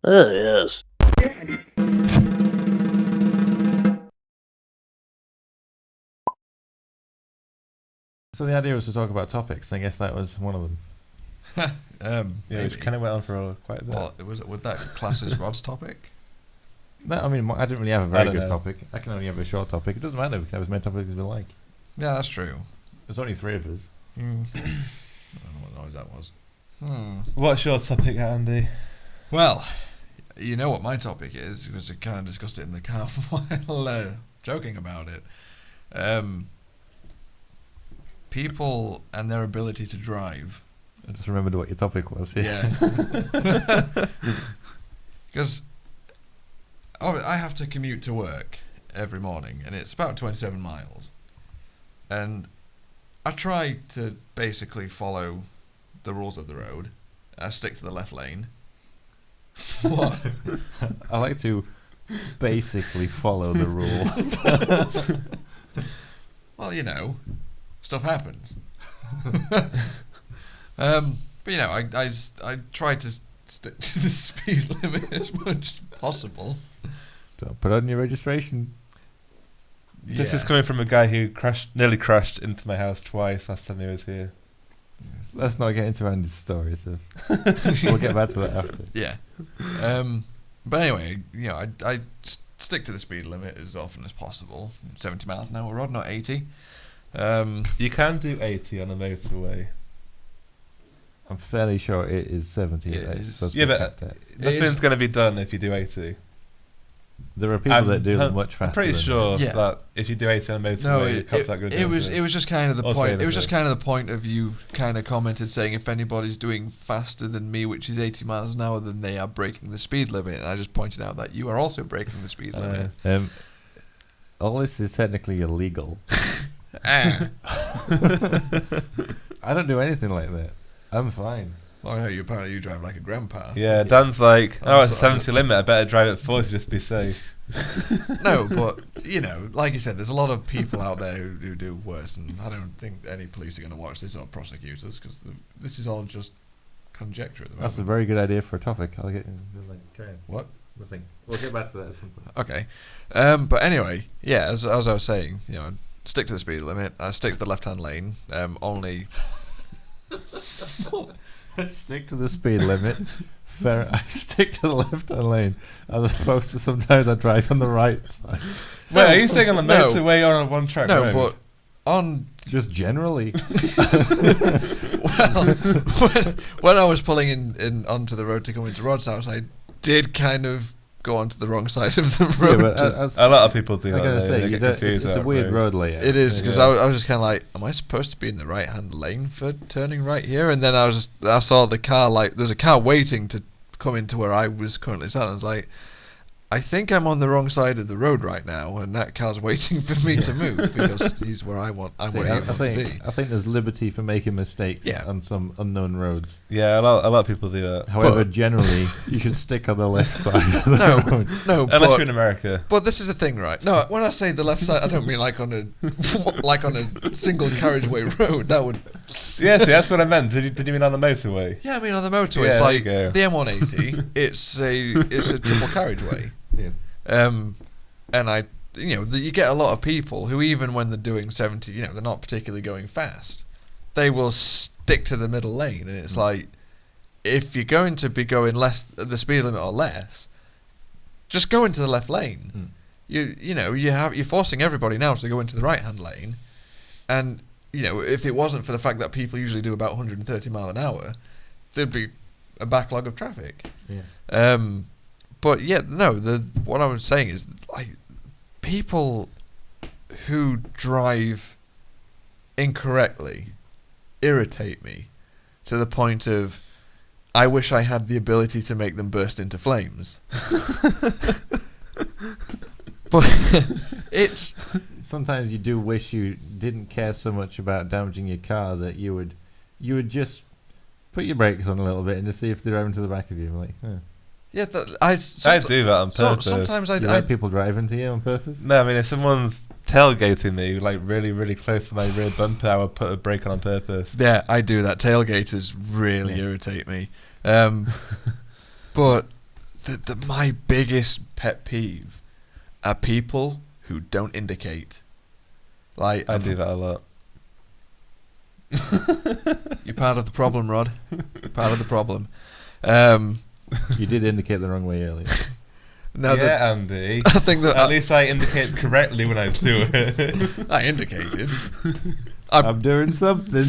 Oh, yes. So the idea was to talk about topics, and I guess that was one of them. Yeah, which Maybe. kind of went on for quite a bit. Well, would that class as Rod's topic? No, I mean, I didn't really have a I very don't good know. topic. I can only have a short topic. It doesn't matter. We can have as many topics as we like. Yeah, that's true. There's only three of us. I don't know what noise that was. What's your topic, Andy? Well, you know what my topic is, because I kind of discussed it in the car while joking about it. People and their ability to drive. I just remembered what your topic was. Yeah. Because I have to commute to work every morning, and it's about 27 miles. And I try to basically follow the rules of the road. I stick to the left lane. What? I like to basically follow the rule. Well, you know, stuff happens. But you know, I try to stick to the speed limit as much as possible. Don't put on your registration. This Yeah. is coming from a guy who nearly crashed into my house twice last time he was here. Let's not get into Andy's story, so we'll get back to that after. Yeah. But anyway, you know, I stick to the speed limit as often as possible. 70 miles an hour, Rod, not 80. You can do 80 on a motorway. I'm fairly sure it is 70. It that is. it's supposed to Yeah, be but capped at. nothing's going to be done if you do 80. There are people that do much faster. I'm pretty than sure Yeah. that if you do 80 on a motorway, No, the cops aren't going to do it was anything. it was just kind of the Or say point. It was just anything. kind of the point of you kind of commented saying if anybody's doing faster than me, which is 80 miles an hour, then they are breaking the speed limit. And I just pointed out that you are also breaking the speed limit. All this is technically illegal. Ah. I don't do anything like that. I'm fine. Well, I know apparently you drive like a grandpa. Yeah, Dan's like, I'm it's a sorry. 70 limit, I better drive at 40 just to be safe. No, but you know, like you said, there's a lot of people out there who do worse, and I don't think any police are going to watch this or prosecutors because this is all just conjecture at the moment. That's a very good idea for a topic. I'll get okay. What? Nothing. We'll get back to that at some point. Okay, but anyway, yeah, as I was saying, you know, stick to the speed limit. I stick to the left-hand lane. Only. Stick to the speed limit. Fair. I stick to the left-hand lane as opposed to sometimes I drive on the right side. Wait, are you saying on the No. motorway or on a one-track No, road? but on Just generally. well, when I was pulling in onto the road to come into Rod's house, I did kind of go onto the wrong side of the Yeah, road. but to- as, A lot of people do I'm that. gonna They say get you don't, confused it's a about weird road layout. It is because Yeah. I was just kind of like, am I supposed to be in the right-hand lane for turning right here? And then I saw the car, like there's a car waiting to come into where I was currently sat. And I was like, I think I'm on the wrong side of the road right now, and that car's waiting for me to move because he's where I'm See, where he I wants to be. think there's liberty for making mistakes Yeah. on some unknown roads. Yeah, a lot of people do that. However, But- generally, you should stick on the left side of the No, road. no, Unless but you're in America. But this is the thing, right? No, when I say the left side, I don't mean like on a like on a single carriageway road. That would. Yeah, see, that's what I meant. Did you mean on the motorway? Yeah, I mean on the motorway, Yeah, it's there you like go. the M180. It's a triple carriageway. Yes. And you get a lot of people who even when they're doing 70, they're not particularly going fast. They will stick to the middle lane, and it's like, if you're going to be going less the speed limit or less, just go into the left lane. You're forcing everybody now to go into the right hand lane, and if it wasn't for the fact that people usually do about 130 mile an hour, there'd be a backlog of traffic. Yeah. But yeah, no. What I was saying is like people who drive incorrectly irritate me to the point of I wish I had the ability to make them burst into flames. But it's Sometimes you do wish you didn't care so much about damaging your car that you would just put your brakes on a little bit and just see if they're driving to the back of you. Like, yeah. I do that on purpose. Sometimes you I let people drive into you on purpose. No, I mean, if someone's tailgating me, like really, really close to my rear bumper, I would put a brake on purpose. Yeah, I do that. Tailgaters really irritate me. But my biggest pet peeve are people who don't indicate. Like I do that a lot. You're part of the problem, Rod. You're part of the problem. You did indicate the wrong way earlier. No, yeah, Andy. I think that at least I indicate correctly when I do it. I indicated. I'm doing something.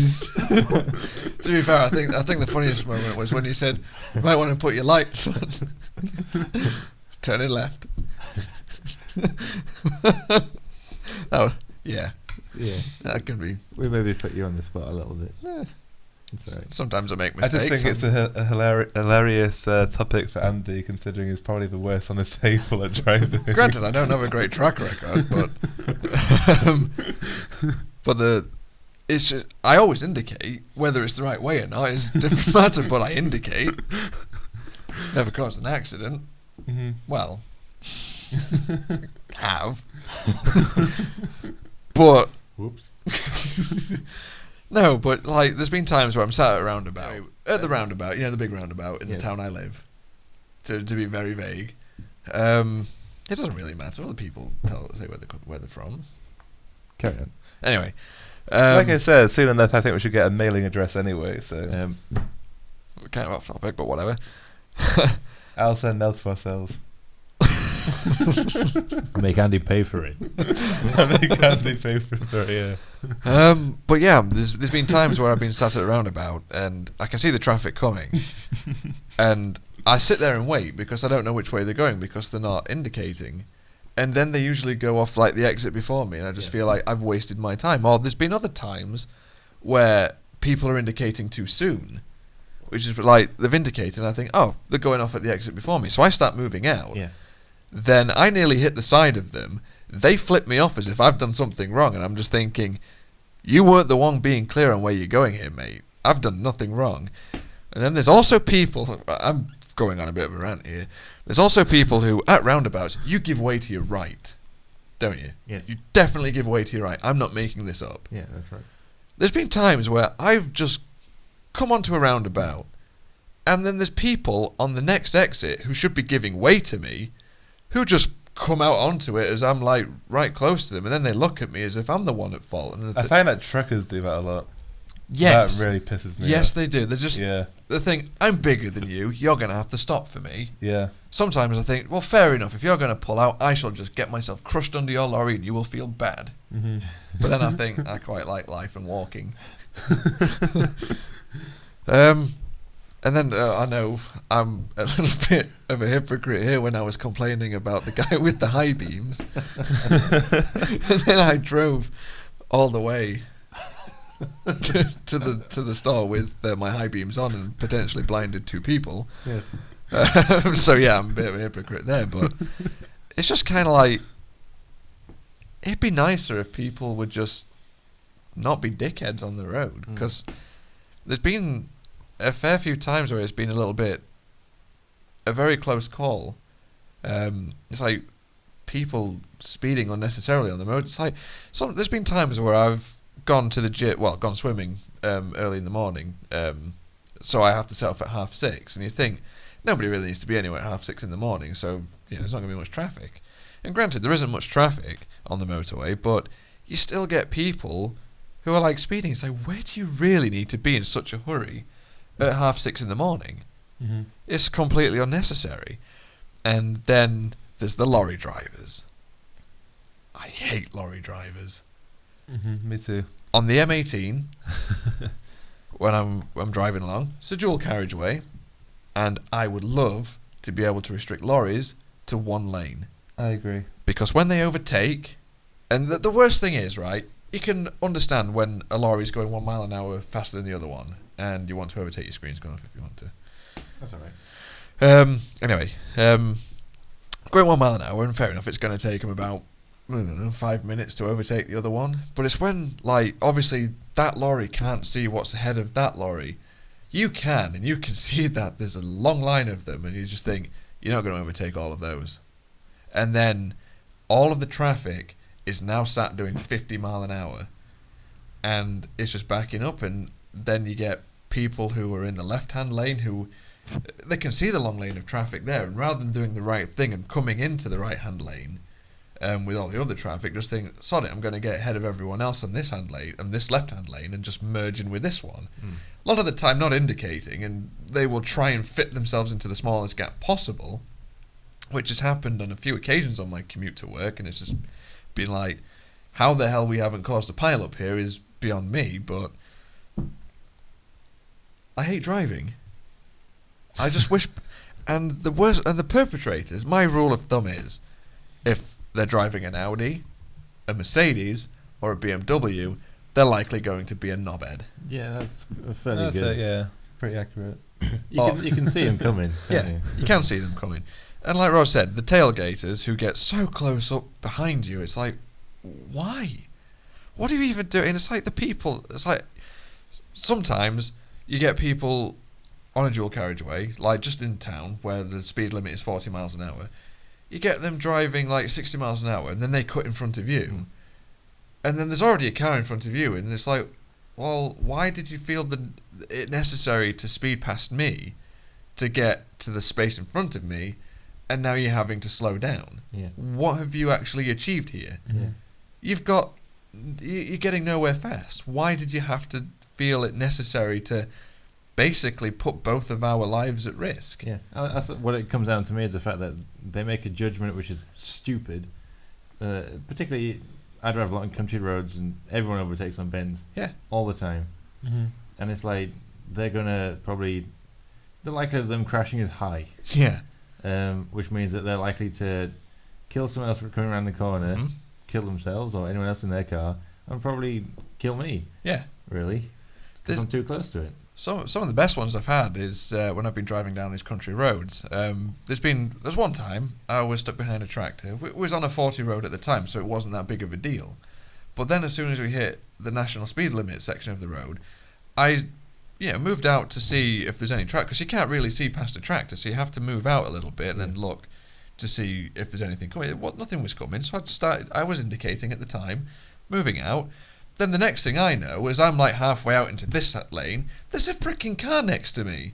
To be fair, I think the funniest moment was when you said you might want to put your lights on. Turn it left. Oh yeah, Yeah. that can be. We maybe put you on the spot a little bit. Eh, It's alright. sometimes I make I mistakes. just think it's a hilarious topic for Andy, considering he's probably the worst on his table at driving. Granted, I don't have a great track record, but it's just I always indicate whether it's the right way or not is a different matter. But I indicate. Never caused an accident. Mm-hmm. Well, have. But Whoops. no, but like there's been times where I'm sat at a roundabout, the roundabout, the big roundabout in the Yes. town I live. To be very vague, it doesn't really matter. Other people say where they're from. Carry on. Anyway, Like I said, soon enough I think we should get a mailing address anyway, so kind of off topic, but whatever. I'll send mail to ourselves. Make Andy pay for it. I make Andy pay for it, yeah. But yeah, there's been times where I've been sat at a roundabout and I can see the traffic coming, and I sit there and wait because I don't know which way they're going because they're not indicating, and then they usually go off like the exit before me, and I just feel like I've wasted my time. Or there's been other times where people are indicating too soon, which is like they've indicated and I think, oh, they're going off at the exit before me, so I start moving out. Yeah. Then I nearly hit the side of them. They flip me off as if I've done something wrong, and I'm just thinking, you weren't the one being clear on where you're going here, mate. I've done nothing wrong. And then there's also people, I'm going on a bit of a rant here, there's also people who, at roundabouts, you give way to your right, don't you? Yes. You definitely give way to your right. I'm not making this up. Yeah, that's right. There's been times where I've just come onto a roundabout, and then there's people on the next exit who should be giving way to me, who just come out onto it as I'm like right close to them, and then they look at me as if I'm the one at fault. And I find that truckers do that a lot. yes, That really pisses me yes, off. they do. They're just they think I'm bigger than you. You're gonna have to stop for me. Yeah. Sometimes I think, well, fair enough. If you're gonna pull out, I shall just get myself crushed under your lorry, and you will feel bad. Mm-hmm. But then I think I quite like life and walking. And then I know I'm a little bit of a hypocrite here when I was complaining about the guy with the high beams. And then I drove all the way to the store with my high beams on and potentially blinded two people. Yes. So yeah, I'm a bit of a hypocrite there, but it's just kind of like it'd be nicer if people would just not be dickheads on the road, because there's been a fair few times where it's been a very close call. It's like people speeding unnecessarily on the road. It's like there's been times where I've gone to the gym, gone swimming early in the morning, so I have to set off at 6:30, and you think nobody really needs to be anywhere at 6:30 in the morning, so there's not going to be much traffic. And granted, there isn't much traffic on the motorway, but you still get people who are like speeding. It's like, where do you really need to be in such a hurry at 6:30 in the morning? Mm-hmm. It's completely unnecessary. And then there's the lorry drivers. I hate lorry drivers. Mm-hmm. Me too. On the M18, when I'm driving along, it's a dual carriageway, and I would love to be able to restrict lorries to one lane. I agree. Because when they overtake, and the worst thing is, right, you can understand when a lorry's going 1 mile an hour faster than the other one, and you want to overtake, your screen's going off if you want to. That's alright. Anyway, going 1 mile an hour, and fair enough, it's going to take them about 5 minutes to overtake the other one. But it's when, like, obviously that lorry can't see what's ahead of that lorry. You can, and you can see that there's a long line of them, and you just think, you're not going to overtake all of those. And then all of the traffic is now sat doing 50 mile an hour, and it's just backing up, and then you get people who are in the left-hand lane who they can see the long lane of traffic there, and rather than doing the right thing and coming into the right-hand lane with all the other traffic, just think, sod it, I'm going to get ahead of everyone else on this hand lane and this left-hand lane and just merge in with this one. A lot of the time not indicating, and they will try and fit themselves into the smallest gap possible, which has happened on a few occasions on my commute to work, and it's just been like, how the hell we haven't caused a pile-up here is beyond me, but I hate driving. I just wish... And the worst... And the perpetrators, my rule of thumb is, if they're driving an Audi, a Mercedes, or a BMW, they're likely going to be a knobhead. Yeah, that's fairly good. Yeah, pretty accurate. You can see them coming. Yeah, you can see them coming. And like Rod said, the tailgaters who get so close up behind you, it's like, why? What are you even doing? It's like the people... It's like... Sometimes you get people on a dual carriageway, like just in town, where the speed limit is 40 miles an hour. You get them driving like 60 miles an hour, and then they cut in front of you. And then there's already a car in front of you, and it's like, well, why did you feel it necessary to speed past me to get to the space in front of me, and now you're having to slow down? Yeah. What have you actually achieved here? You're getting nowhere fast. Why did you have to feel it necessary to basically put both of our lives at risk? Yeah, that's what it comes down to me, is the fact that they make a judgment which is stupid. Particularly, I drive a lot on country roads, and everyone overtakes on bends. Yeah. All the time. And it's like, they're gonna probably... The likelihood of them crashing is high. Yeah. Which means that they're likely to kill someone else coming around the corner, kill themselves or anyone else in their car, and probably kill me. Yeah. Really. Because I'm too close to it. Some of the best ones I've had is when I've been driving down these country roads. There's one time I was stuck behind a tractor. It was on a 40 road at the time, so it wasn't that big of a deal. But then as soon as we hit the national speed limit section of the road, I moved out to see if there's any tractor, because you can't really see past a tractor, so you have to move out a little bit and then look to see if there's anything coming. Nothing was coming, so I was indicating at the time, moving out. Then the next thing I know is I'm like halfway out into this lane. There's a freaking car next to me.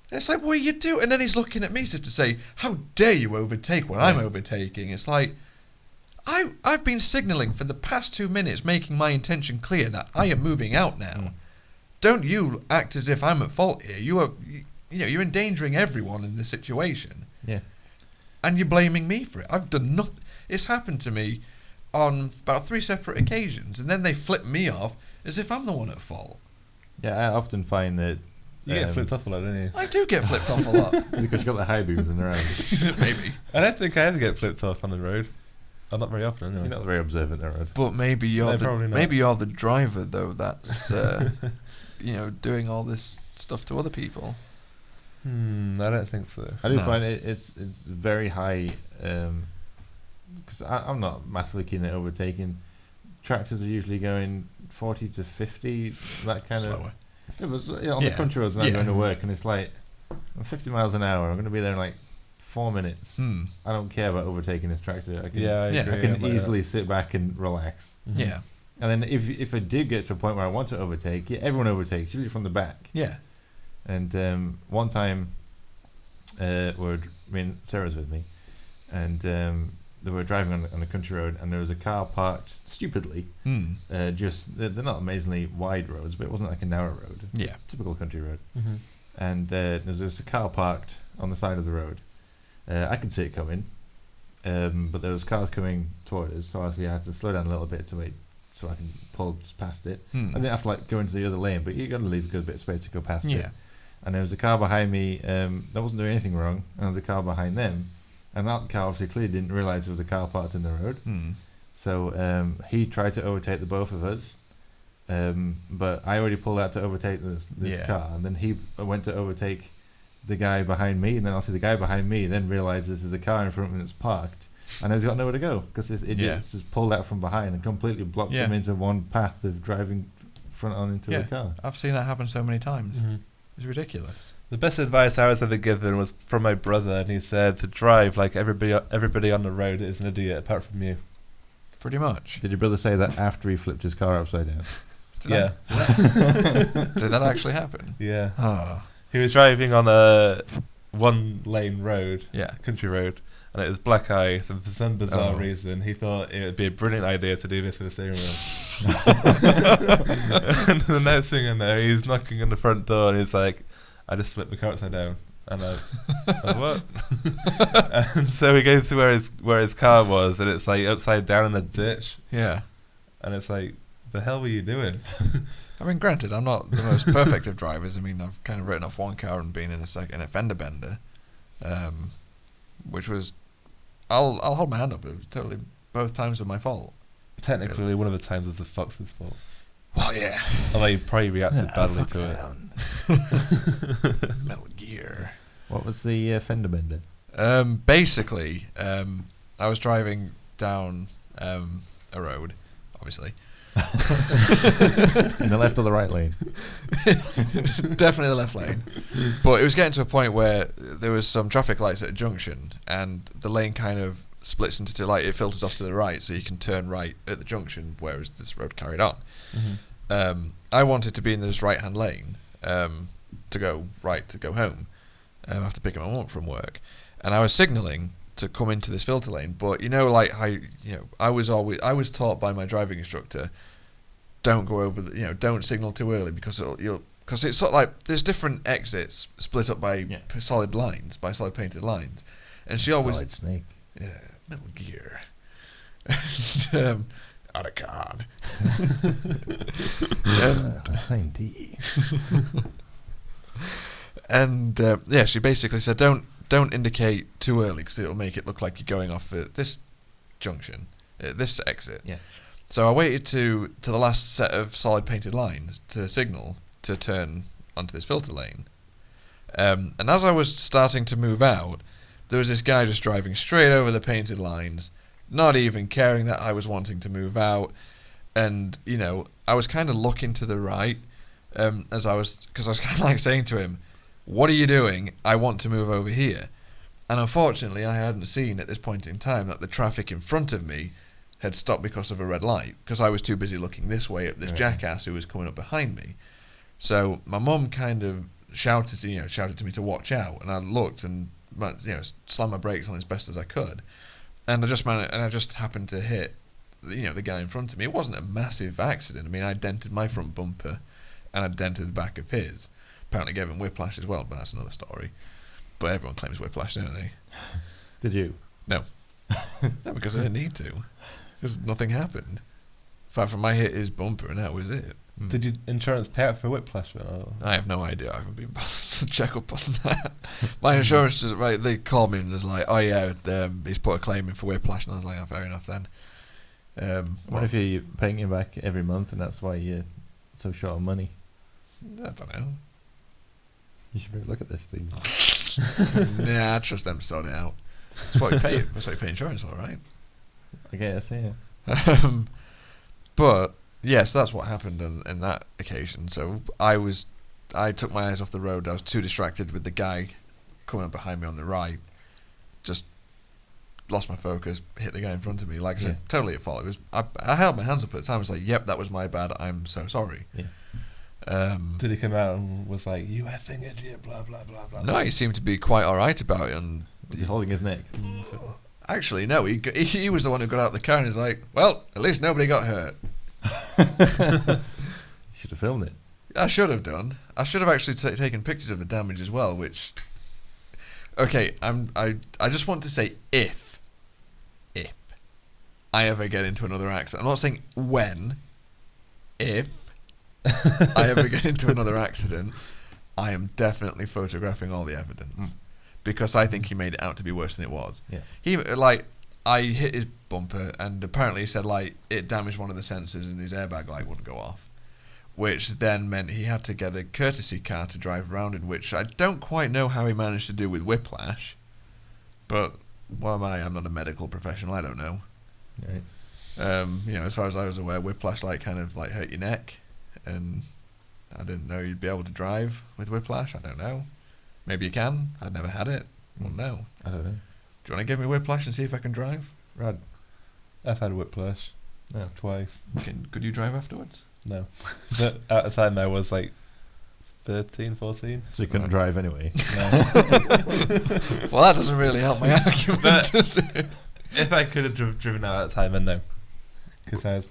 And it's like, what are you doing? And then he's looking at me as if to say, how dare you overtake when I'm overtaking? It's like, I've been signalling for the past 2 minutes, making my intention clear that I am moving out now. Don't you act as if I'm at fault here. You're endangering everyone in this situation. Yeah. And you're blaming me for it. I've done nothing. It's happened to me on about 3 separate occasions, and then they flip me off as if I'm the one at fault. Yeah, I often find that... You get flipped off a lot, don't you? I do get flipped off a lot. Because you've got the high beams in the road. Maybe. I don't think I ever get flipped off on the road. Well, not very often, anyway. You're not very observant on the road. But maybe you're the driver, though, that's doing all this stuff to other people. I don't think so. I do find it's very high... because I'm not massively keen at overtaking. Tractors are usually going 40 to 50, that kind Slower. of... It was on the country roads and I'm going to work, and it's like, I'm 50 miles an hour, I'm going to be there in like 4 minutes. I don't care about overtaking this tractor. I can easily sit back and relax. Yeah. And then if I do get to a point where I want to overtake, everyone overtakes, usually from the back. Yeah. And one time, Sarah's with me, and they were driving on a country road, and there was a car parked stupidly. They're not amazingly wide roads, but it wasn't like a narrow road. Yeah. Typical country road. And there was just a car parked on the side of the road. I could see it coming, but there was cars coming toward us, so obviously I had to slow down a little bit to wait so I can pull just past it. I didn't have to go into the other lane, but you got to leave a good bit of space to go past it. And there was a car behind me that wasn't doing anything wrong, and there was a car behind them. And that car obviously clearly didn't realise there was a car parked in the road. So he tried to overtake the both of us, but I already pulled out to overtake this car, and then he went to overtake the guy behind me, and then obviously the guy behind me then realised there's a car in front of him that's parked, and he's got nowhere to go because this idiot just pulled out from behind and completely blocked him into one path of driving front on into the car. I've seen that happen so many times. It's ridiculous. The best advice I was ever given was from my brother, and he said to drive like everybody on the road is an idiot apart from you. Pretty much. Did your brother say that after he flipped his car upside down? Did that actually happen? Yeah. Oh. He was driving on a one-lane road, Yeah. country road, and it was black ice, and for some bizarre Oh. reason, he thought it would be a brilliant idea to do this with a steering wheel. And the next thing I know, he's knocking on the front door, and he's like, "I just flipped the car upside down." And I what? And so he goes to where his car was, and it's like upside down in a ditch, Yeah. and it's like, the hell were you doing? I mean, granted, I'm not the most perfect of drivers. I mean, I've kind of written off one car and been in a fender bender, which was, I'll hold my hand up. It was totally both times were my fault. Technically, one of the times was the fox's fault. Well, yeah. Although he probably reacted badly to it. Metal Gear. What was the fender bender? Basically, I was driving down a road, obviously. In the left or the right lane? Definitely the left lane. But it was getting to a point where there was some traffic lights at a junction, and the lane kind of splits into two. Like, it filters off to the right, so you can turn right at the junction, whereas this road carried on. Mm-hmm. I wanted to be in this right-hand lane to go right to go home after picking my mum up from work, and I was signalling to come into this filter lane. But you know, like how I was taught by my driving instructor, don't go over don't signal too early because because it's sort of like there's different exits split up by solid painted lines, and she always Solid Snake. Yeah, Metal Gear. Out of card. Indeed. And she basically said, don't indicate too early because it'll make it look like you're going off at this junction, this exit. Yeah. So I waited to the last set of solid painted lines to signal to turn onto this filter lane. And as I was starting to move out, there was this guy just driving straight over the painted lines, not even caring that I was wanting to move out. And, I was kind of looking to the right because I was kind of like saying to him, what are you doing? I want to move over here. And unfortunately, I hadn't seen at this point in time that the traffic in front of me had stopped because of a red light, because I was too busy looking this way at this jackass who was coming up behind me. So my mum kind of shouted to me to watch out, and I looked and slammed my brakes on as best as I could, and I just happened to hit the guy in front of me. It wasn't a massive accident. I mean, I dented my front bumper and I dented the back of his. Apparently gave him whiplash as well, but that's another story. But everyone claims whiplash, don't they? Did you? No. No, because I didn't need to. Because nothing happened. Apart from I hit his bumper and that was it. Did your insurance pay out for whiplash? Or? I have no idea. I haven't been bothered to check up on that. My insurance just they called me and was like, oh yeah, he's put a claim in for whiplash, and I was like, oh, fair enough then. What if you're paying it back every month and that's why you're so short of money? I don't know. You should really look at this thing. Nah, I trust them to sort it out. That's what you pay. That's what you pay insurance for, right? I guess, yeah. But yes, that's what happened in that occasion. So I took my eyes off the road. I was too distracted with the guy coming up behind me on the right. Just lost my focus, hit the guy in front of me. Like I said, totally at fault. It was I held my hands up at the time. I was like, "Yep, that was my bad. I'm so sorry." Yeah. Did he come out and was like, "You effing idiot," blah blah blah blah? No, he seemed to be quite all right about it. And Was he holding his neck? actually, no, he was the one who got out of the car and was like, "Well, at least nobody got hurt." Should have filmed it. I should have done. I should have actually taken pictures of the damage as well. Which, okay, I just want to say if I ever get into another accident, I'm not saying when. If I ever get into another accident, I am definitely photographing all the evidence because I think he made it out to be worse than it was. Yeah. I hit his bumper, and apparently he said it damaged one of the sensors and his airbag light wouldn't go off, which then meant he had to get a courtesy car to drive around in, which I don't quite know how he managed to do with whiplash. But what am I? I'm not a medical professional. I don't know. Right. As far as I was aware, whiplash kind of hurt your neck, and I didn't know you'd be able to drive with whiplash. I don't know. Maybe you can. I've never had it. Well, no. I don't know. Do you want to give me whiplash and see if I can drive? Rad. I've had whiplash. No. Twice. Could you drive afterwards? No. But at the time I was 13, 14. So you couldn't drive anyway. Well, that doesn't really help my argument, But- does it? If I could have driven out at that time, then no. Because I was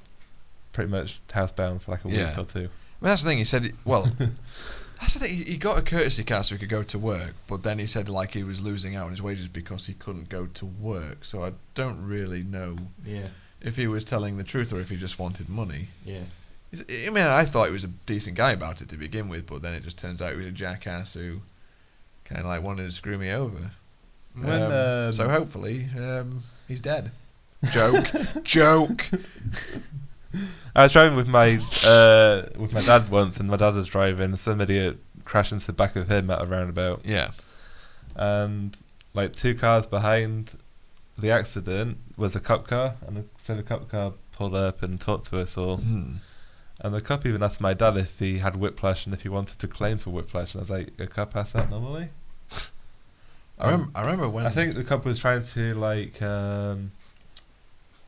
pretty much housebound for like a week Yeah. or two. I mean, that's the thing. He said, well, that's the thing. He got a courtesy car so he could go to work, but then he said like he was losing out on his wages because he couldn't go to work. So I don't really know Yeah. if he was telling the truth or if he just wanted money. Yeah. I mean, I thought he was a decent guy about it to begin with, but then it just turns out he was a jackass who kind of like wanted to screw me over. When, So hopefully, he's dead. Joke, joke. I was driving with my dad once, and my dad was driving. Some idiot crashed into the back of him at a roundabout, Yeah. and like 2 cars behind the accident was a cop car, and so the cop car pulled up and talked to us all. Hmm. And the cop even asked my dad if he had whiplash and if he wanted to claim for whiplash. And I was like, a cop asks that normally? I remember when I think the cop was trying to like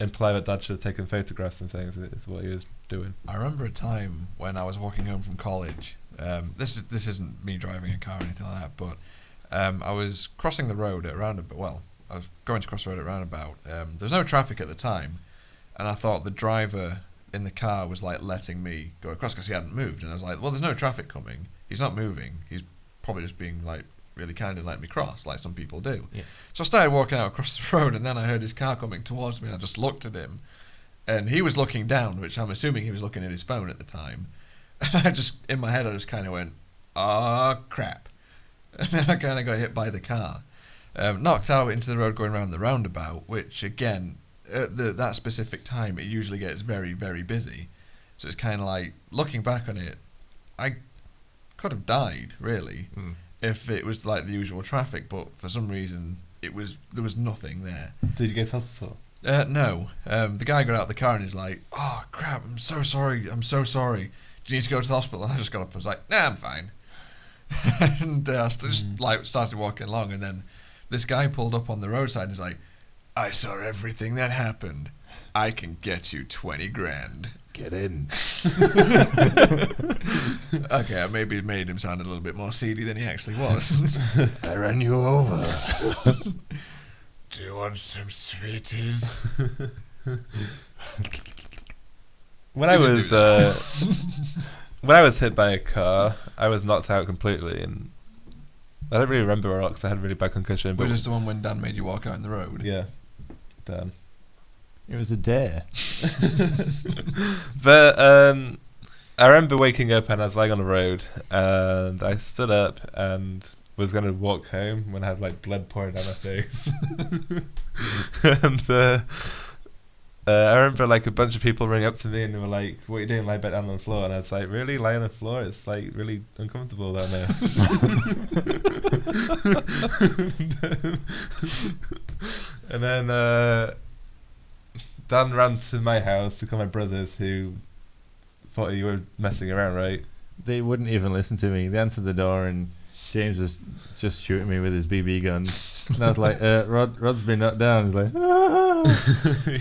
imply that dad should have taken photographs and things. Is what he was doing. I remember a time when I was walking home from college. This isn't me driving a car or anything like that, but I was crossing the road at a roundabout. Well, I was going to cross the road at a roundabout. There was no traffic at the time, and I thought the driver in the car was like letting me go across because he hadn't moved, and I was like, well, there's no traffic coming. He's not moving. He's probably just being like really kind and letting me cross, like some people do. Yeah. So I started walking out across the road, and then I heard his car coming towards me, and I just looked at him, and he was looking down, which I'm assuming he was looking at his phone at the time. And I just, in my head, I just kind of went, oh, crap. And then I kind of got hit by the car. Knocked out into the road going around the roundabout, which, again, at that specific time, it usually gets very, very busy. So it's kind of like, looking back on it, I could have died, really, if it was like the usual traffic, but for some reason, there was nothing there. Did you go to hospital? No. The guy got out of the car and he's like, oh, crap, I'm so sorry. Do you need to go to the hospital? And I just got up and was like, nah, I'm fine. And I started walking along, and then this guy pulled up on the roadside and he's like, I saw everything that happened. I can get you 20 grand. Get in. Okay, I maybe made him sound a little bit more seedy than he actually was. I ran you over. Do you want some sweeties? When I was when I was hit by a car, I was knocked out completely, and I don't really remember a lot because I had a really bad concussion. But Was this the one when Dan made you walk out in the road? yeah, Dan. It was a dare. But I remember waking up and I was lying on the road, and I stood up and was going to walk home when I had like blood pouring down my face. And I remember like a bunch of people running up to me and they were like, what are you doing? Lie back down on the floor. And I was like, really? Lie on the floor? It's like really uncomfortable down there. And then Dan ran to my house to call my brothers, who thought you were messing around, right? They wouldn't even listen to me. They answered the door and James was just shooting me with his BB gun. And I was like, Rod's been knocked down. He's like, ah!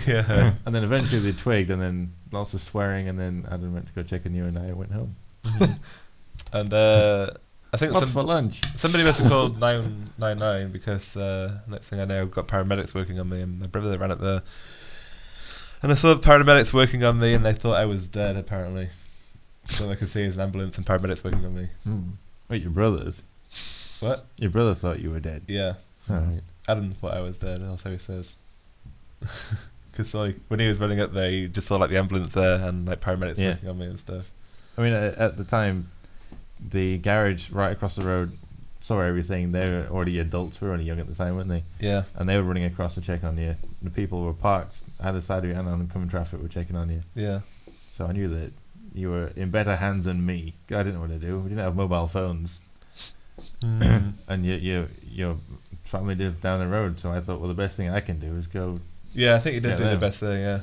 Yeah. And then eventually they twigged, and then lots of swearing, and then Adam went to go check on you, and I went home. And I think What's for lunch? somebody must have called 999 because next thing I know, I've got paramedics working on me, and my brother ran up there. And I saw the paramedics working on me, and they thought I was dead, apparently. So I could see as an ambulance and paramedics working on me. Wait, your brothers? What? Your brother thought you were dead. Yeah. Alright. Adam thought I was dead, also he says. Because like, when he was running up there, he just saw like the ambulance there and like paramedics Yeah. working on me and stuff. I mean, at the time, the garage right across the road saw everything. They were already adults. We were only young at the time, weren't they? Yeah. And they were running across to check on you. The people were parked either side of you and oncoming traffic were checking on you. Yeah. So I knew that you were in better hands than me. I didn't know what to do. We didn't have mobile phones. And your family lived down the road, so I thought, well, the best thing I can do is go, Yeah, I think you did Yeah, do the them. best thing, yeah.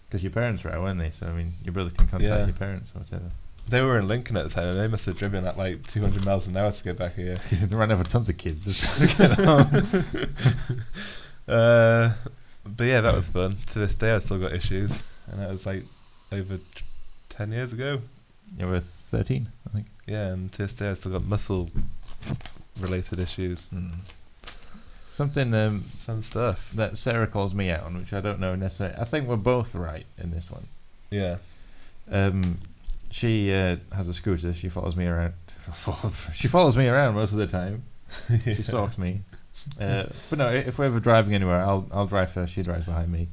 because your parents were out, weren't they? So I mean, your brother can contact Yeah. your parents or whatever. They were in Lincoln at the time, and they must have driven at like 200 miles an hour to get back here. They ran over tons of kids. Just to get home. But yeah, that was fun. To this day, I've still got issues, and that was like over 10 years ago. You were 13, I think. Yeah, and to this day I've still got muscle-related issues. Something Fun stuff. that Sarah calls me out on, which I don't know necessarily. I think we're both right in this one. Yeah. She has a scooter. She follows me around. She follows me around most of the time. She stalks me. But no, if we're ever driving anywhere, I'll drive first. She drives behind me.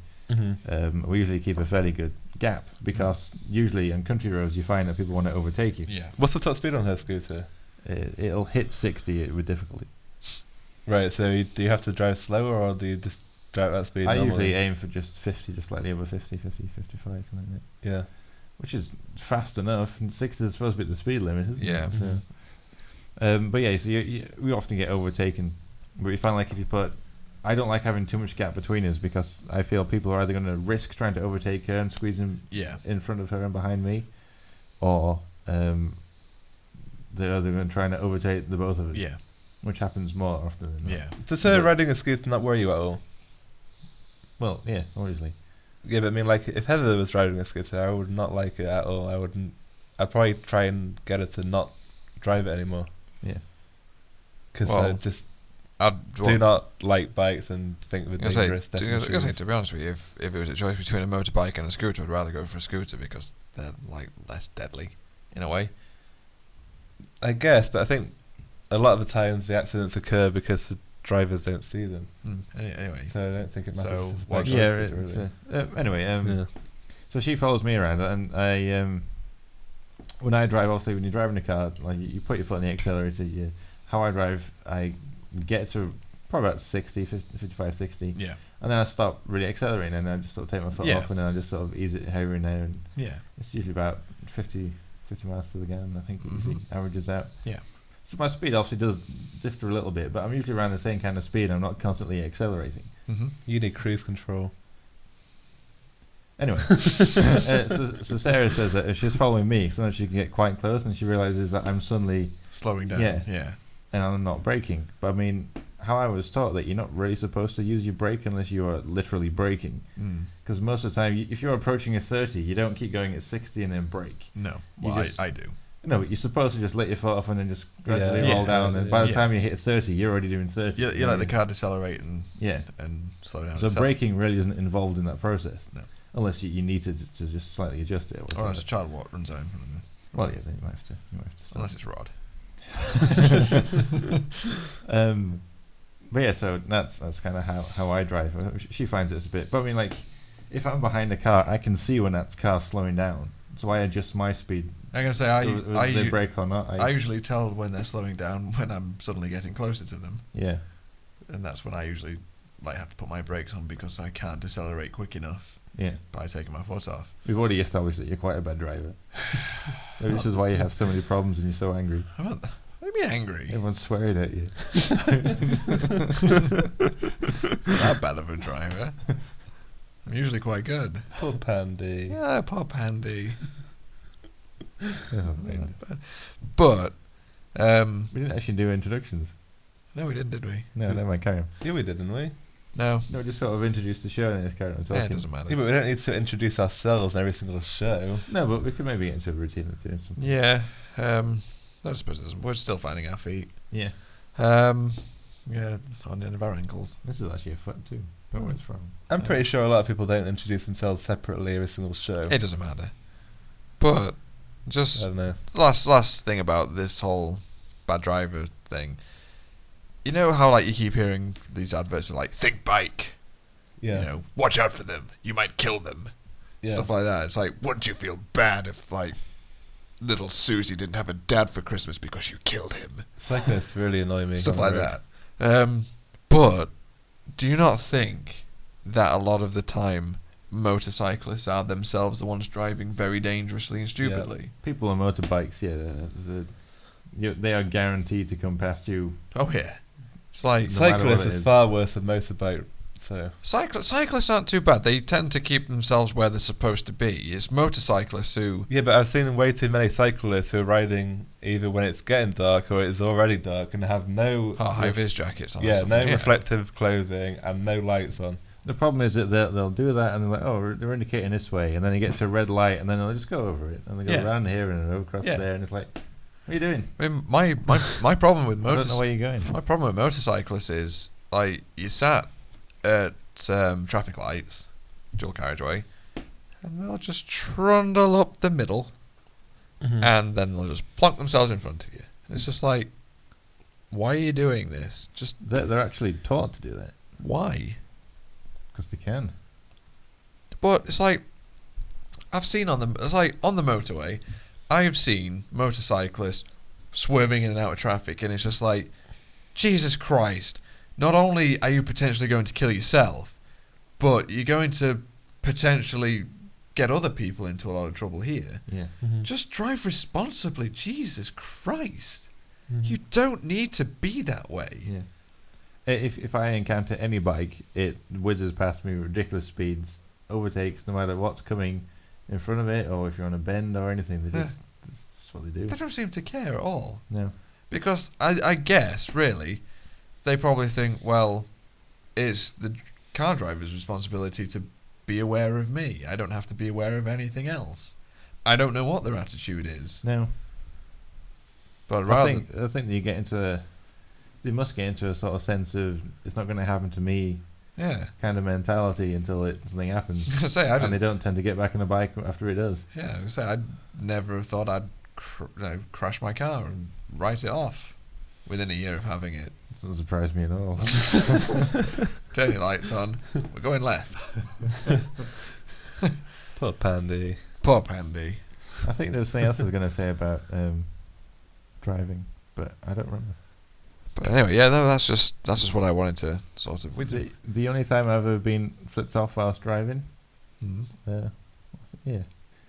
We usually keep a fairly good gap because usually on country roads you find that people want to overtake you. Yeah. What's the top speed on her scooter? It'll hit 60 with difficulty. Right, so do you have to drive slower or do you just drive at speed I normally? usually aim for just 50, just slightly over 50, 55, something like that. Yeah. Which is fast enough, and 60 is supposed to be the speed limit, isn't Yeah. it? So, but yeah, so we often get overtaken. But we find like if you put, I don't like having too much gap between us because I feel people are either going to risk trying to overtake her and squeeze in front of her and behind me, or they're either going to try and overtake the both of us. Yeah. Which happens more often than not. Yeah. Does her riding a scooter not worry you at all? Well, yeah, obviously. Yeah, but I mean, like, if Heather was riding a scooter, I would not like it at all. I'd probably try and get her to not drive it anymore. Yeah. Because Well, I just do well, not like bikes and think they're dangerous. to be honest with you, if it was a choice between a motorbike and a scooter, I'd rather go for a scooter because they're like less deadly in a way. I guess, but I think a lot of the times the accidents occur because the drivers don't see them. Anyway, So I don't think it matters. So if it's a what- bike or a Yeah. scooter, really. Anyway, Yeah. so she follows me around, and I when I drive, obviously when you're driving a car, like you put your foot on the accelerator. How I drive, I get to probably about 60, 50, 55, 60, yeah, and then I stop really accelerating, and I just sort of take my foot Yeah. off, and then I just sort of ease it here and there, and yeah, it's usually about 50 miles to the gallon. I think it usually averages out. yeah. So my speed obviously does differ a little bit, but I'm usually around the same kind of speed. I'm not constantly accelerating. You need cruise control. Anyway, so Sarah says that if she's following me, sometimes she can get quite close, and she realizes that I'm suddenly Slowing down. Yeah. Yeah. and I'm not braking. But I mean, how I was taught that you're not really supposed to use your brake unless you are literally braking. Because most of the time, if you're approaching a 30, you don't keep going at 60 and then brake. No. You Well, just- I do. No, but you're supposed to just let your foot off and then just gradually Yeah. roll Yeah. down. And by the Yeah. time you hit 30, you're already doing 30. You let the car decelerate and Yeah. slow down. So itself. braking really isn't involved in that process. No. Unless you need to just slightly adjust it. Or Or whatever. unless a child runs out in front of me. Well, yeah, then you might have to. Stop. Unless it's Rod. But yeah, so that's kind of how I drive. She finds it's a bit, but I mean, like, if I'm behind a car, I can see when that car's slowing down, so I adjust my speed. I'm gonna say whether they brake or not. I usually tell when they're slowing down when I'm suddenly getting closer to them, Yeah, and that's when I usually have to put my brakes on because I can't decelerate quick enough yeah. by taking my foot off. We've already established that you're quite a bad driver. Maybe this is why you have so many problems and you're so angry. I'm not. What do you mean angry? Everyone's swearing at you. Not bad of a driver. I'm usually quite good. Poor Pandy. Yeah, poor Pandy. Oh, man. But We didn't actually do introductions. no, we didn't, did we? No, never mind, carry on. Yeah, we did, didn't we? No. No, we just sort of introduced the show and just carry on talking. Yeah, it doesn't matter. Yeah, but we don't need to introduce ourselves in every single show. No, but we could maybe get into a routine of doing something. Yeah. I suppose it doesn't. We're still finding our feet. Yeah. Yeah, on the end of our ankles. This is actually a fun too. Don't know where it's from. I'm pretty sure a lot of people don't introduce themselves separately every single show. It doesn't matter. But I just don't know. last thing about this whole bad driver thing. You know how like you keep hearing these adverts are like think bike. Yeah. You know, watch out for them. You might kill them. Yeah. Stuff like that. It's like, wouldn't you feel bad if like little Susie didn't have a dad for Christmas because you killed him? Cyclists really annoy me. Stuff on like the road. that. But do you not think that a lot of the time motorcyclists are themselves the ones driving very dangerously and stupidly? People on motorbikes, they are guaranteed to come past you. Oh yeah. It's like No matter what Cyclists it are is. far worse than motorbike. So cyclists aren't too bad. They tend to keep themselves where they're supposed to be. It's motorcyclists who yeah, but I've seen way too many cyclists who are riding either when it's getting dark or it's already dark and have no high vis jackets on. or yeah, something. no reflective clothing and no lights on. The problem is that they'll do that and they're like, oh, they're indicating this way, and then it gets to a red light, and then they'll just go over it, and they go Yeah. around here and over across Yeah. there, and it's like, are you doing? I mean, my problem with I don't know where you're going. my problem with motorcyclists is like you sat at traffic lights, dual carriageway, and they'll just trundle up the middle, and then they'll just plonk themselves in front of you. It's just like, why are you doing this? Just They're actually taught to do that why? because they can. But it's like I've seen on the motorway, I've seen motorcyclists swerving in and out of traffic, and it's just like, Jesus Christ! Not only are you potentially going to kill yourself, but you're going to potentially get other people into a lot of trouble here. Yeah. Just drive responsibly, Jesus Christ! You don't need to be that way. Yeah. If I encounter any bike, it whizzes past me with ridiculous speeds, overtakes no matter what's coming in front of it, or if you're on a bend or anything. That's just what they do. They don't seem to care at all. No. Because I guess, really, they probably think, well, it's the car driver's responsibility to be aware of me. I don't have to be aware of anything else. I don't know what their attitude is. No. But I think that you get into they must get into a sort of sense of it's not going to happen to me kind of mentality until something happens. I was gonna say, and they don't tend to get back on a bike after it does. Yeah, I was gonna say, I'd never have thought I'd crash my car and write it off within a year of having it. Doesn't surprise me at all. Turn your lights on. We're going left. Poor Pandy. Poor Pandy. I think there was something else I was going to say about driving, but I don't remember. But anyway, yeah, that's just what I wanted to sort of. The only time I've ever been flipped off whilst driving. Yeah.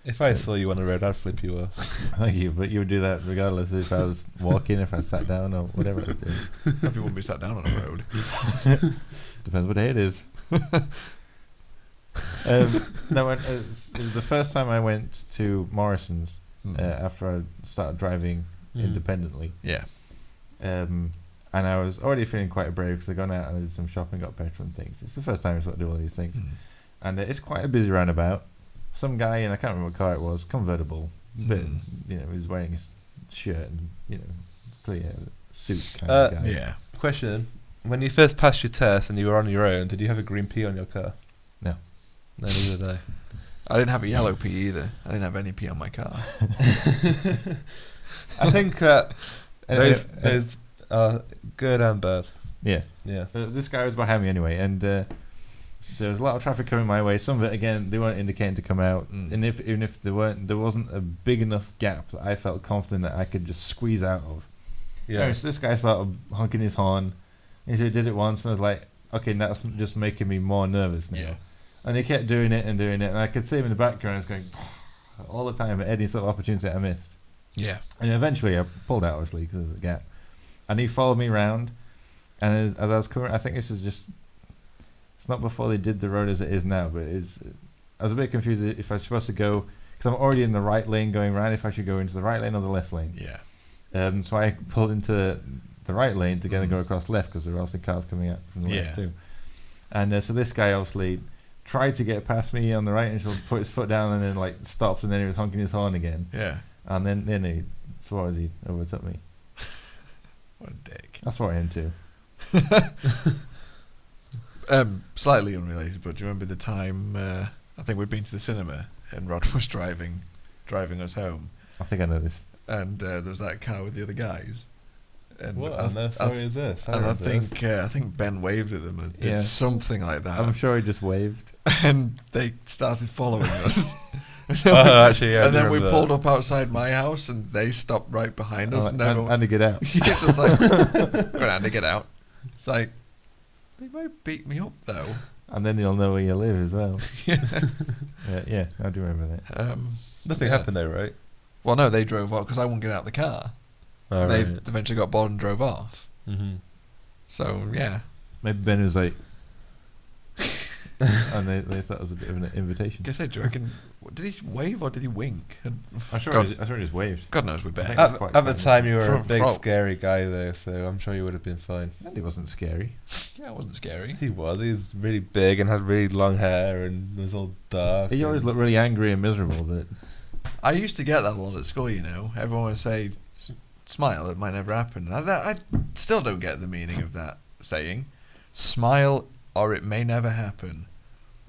If I saw you on the road, I'd flip you off. Thank you, but you would do that regardless if I was walking, if I sat down, or whatever I was doing. Hope you wouldn't be sat down on the road. Depends what day it is. No, it was the first time I went to Morrison's after I started driving independently. Yeah. And I was already feeling quite brave because I'd gone out and I did some shopping, got petrol and things. It's the first time I sort of do all these things. And it's quite a busy roundabout. Some guy, and I can't remember what car it was, convertible, but he was wearing his shirt and clear suit kind of guy. Yeah. Question: when you first passed your test and you were on your own, did you have a green pea on your car? No. No, neither did I. I didn't have a yellow pea either. I didn't have any pea on my car. I think that those are good and bad. Yeah. Yeah. This guy was behind me anyway, and there was a lot of traffic coming my way. Some of it, again, they weren't indicating to come out, and even if there wasn't a big enough gap that I felt confident that I could just squeeze out of. Yeah. Anyway, so this guy started honking his horn. He said he did it once, and I was like, okay, that's just making me more nervous now. Yeah. And he kept doing it, and I could see him in the background. I was going all the time at any sort of opportunity I missed. Yeah. And eventually I pulled out, obviously, because there was a gap. And he followed me round, and as I was coming, I think this is just. It's not before they did the road as it is now, but I was a bit confused if I was supposed to go, because I'm already in the right lane going round, if I should go into the right lane or the left lane. Yeah. So I pulled into the right lane to go across left, because there were also cars coming out from the left too. And so this guy obviously tried to get past me on the right, and so put his foot down and then stopped, and then he was honking his horn again. Yeah. And then he swore as he overtook me. What a dick. I swore at him too. Slightly unrelated, but do you remember the time I think we'd been to the cinema and Rod was driving us home? I think I know this. And there was that car with the other guys. And what on earth story is this? I think Ben waved at them and did something like that. I'm sure he just waved. And they started following us. And then we pulled up outside my house and they stopped right behind us. And to get out. It's just like, go on, to get out. It's like, they might beat me up though. And then you'll know where you live as well. Yeah, I do remember that. Nothing happened though, right? Well, no, they drove off because I wouldn't get out of the car. Oh, they right. eventually got bored and drove off. Mm-hmm. So, yeah. Maybe Ben was like... and they thought it was a bit of an invitation. Guess do you reckon... Did he wave or did he wink? I'm sure he just waved. God knows we bet. At the time you were a big scary guy though, so I'm sure you would have been fine. And he wasn't scary. Yeah, it wasn't scary. He was. He was really big and had really long hair and was all dark. He always looked really angry and miserable, but... I used to get that a lot at school, Everyone would say, smile, it might never happen. I still don't get the meaning of that saying. Smile, or it may never happen.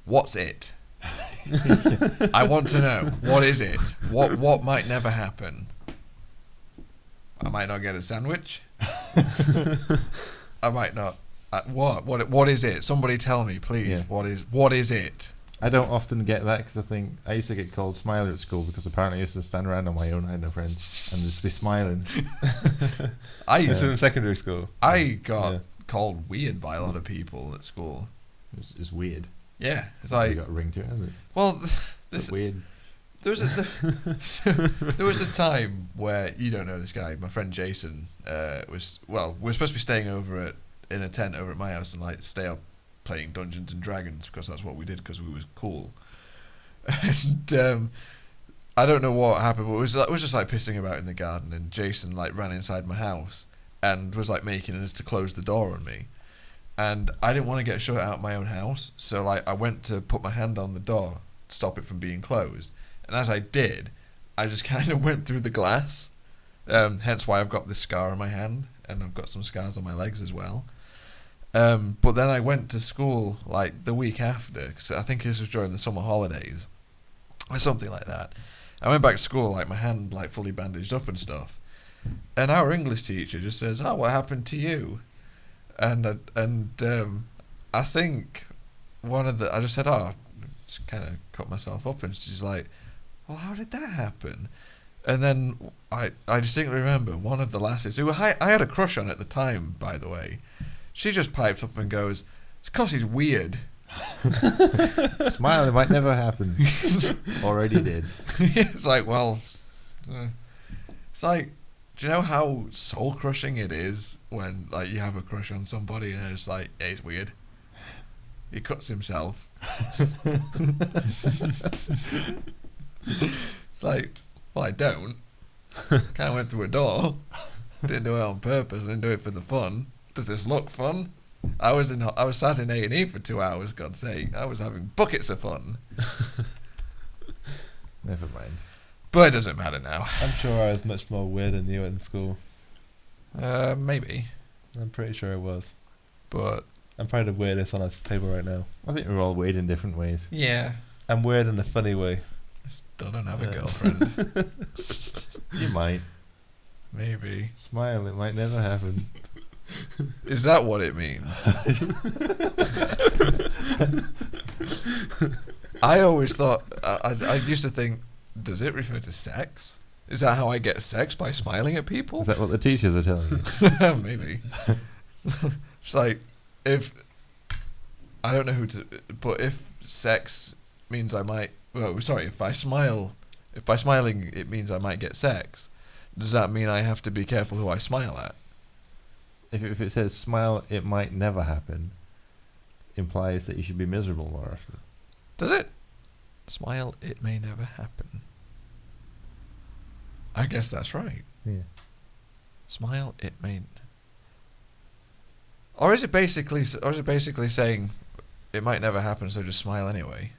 What's it? I want to know. What is it? What might never happen? I might not get a sandwich. I might not. What is it? Somebody tell me, please. Yeah. What is it? I don't often get that because I think I used to get called Smiler at school because apparently I used to stand around on my own, I had no friends, and just be smiling. This is in secondary school. I got called weird by a lot of people at school. It's weird. Yeah, it's You like, got a ring to it, has it? well, It's weird. there was a time where, you don't know this guy, my friend Jason we were supposed to be staying over in a tent over at my house and like stay up playing Dungeons and Dragons because that's what we did because we was cool. And I don't know what happened, but it was just like pissing about in the garden, and Jason like ran inside my house and was like making us to close the door on me, and I didn't want to get shut out of my own house, so like I went to put my hand on the door to stop it from being closed, and as I did, I just kind of went through the glass, hence why I've got this scar on my hand, and I've got some scars on my legs as well. But then I went to school like the week after, because I think this was during the summer holidays, or something like that. I went back to school like my hand like fully bandaged up and stuff, and our English teacher just says, "Oh, what happened to you?" And I think I just said, "Oh, I just kind of cut myself up," and she's like, "Well, how did that happen?" And then I distinctly remember one of the lasses who I had a crush on at the time, by the way. She just pipes up and goes, "It's 'cause he's weird." Smile, it might never happen. Already did. It's like, well, it's like, do you know how soul crushing it is when like you have a crush on somebody and it's like, hey, he's weird. He cuts himself. It's like, well, I don't. Kind of went through a door. Didn't do it on purpose. Didn't do it for the fun. Does this look fun? I was sat in A&E for 2 hours. God's sake, I was having buckets of fun. Never mind. But it doesn't matter now. I'm sure I was much more weird than you in school. Maybe. I'm pretty sure I was. But I'm probably the weirdest on this table right now. I think we're all weird in different ways. yeah, I'm weird in a funny way. I still don't have a Yeah. girlfriend. You might. Maybe. Smile, it might never happen. Is that what it means? I always thought, I used to think, does it refer to sex? Is that how I get sex, by smiling at people? Is that what the teachers are telling you? Maybe. It's like, if, I don't know who to, but if sex means I might, well, sorry, if by smiling it means I might get sex, does that mean I have to be careful who I smile at? If it says smile, it might never happen, implies that you should be miserable more often. Does it? Smile, it may never happen. I guess that's right. Yeah. Smile, it may. Or is it basically saying it might never happen, so just smile anyway?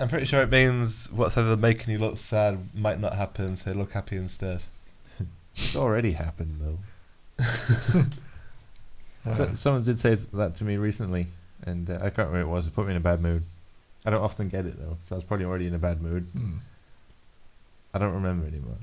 I'm pretty sure it means what's ever making you look sad might not happen, so look happy instead. It's already happened though. Someone did say that to me recently, and I can't remember what it was. It put me in a bad mood. I don't often get it though, so I was probably already in a bad mood. I don't remember anymore.